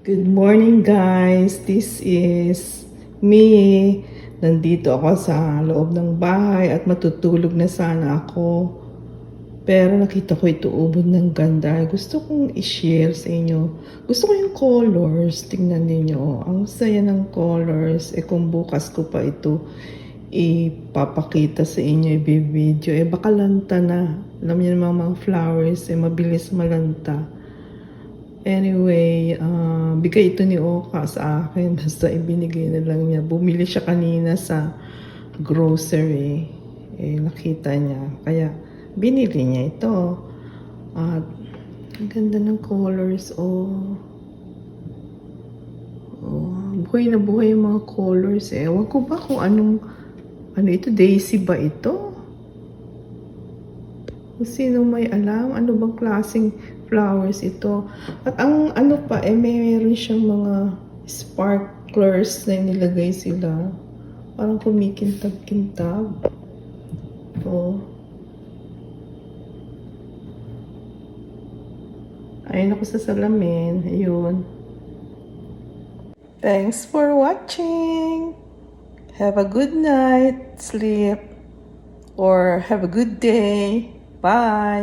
Good morning guys, this is me. Nandito ako sa loob ng bahay at matutulog na sana ako. Pero nakita ko ito ubod ng ganda. Gusto kong i-share sa inyo. Gusto ko yung colors. Tingnan niyo. Ang saya ng colors. Kung bukas ko pa ito ipapakita sa inyo, i-video. Baka lanta na. Alam niyo naman mga flowers, mabilis malanta. Anyway, bigay ito ni Oka sa akin. Basta ibinigay na lang niya. Bumili siya kanina sa grocery. Nakita niya. Kaya, binili niya ito. At, ang ganda ng colors. Buhay na buhay yung mga colors. Ewan ko ba kung ano ito? Daisy ba ito? Kung sino may alam, ano bang klaseng flowers ito. At ang ano pa, meron siyang mga sparklers na nilagay sila. Parang kumikintab-kintab. Ayun ako sa salamin. Ayun. Thanks for watching. Have a good night, sleep, or have a good day. Bye.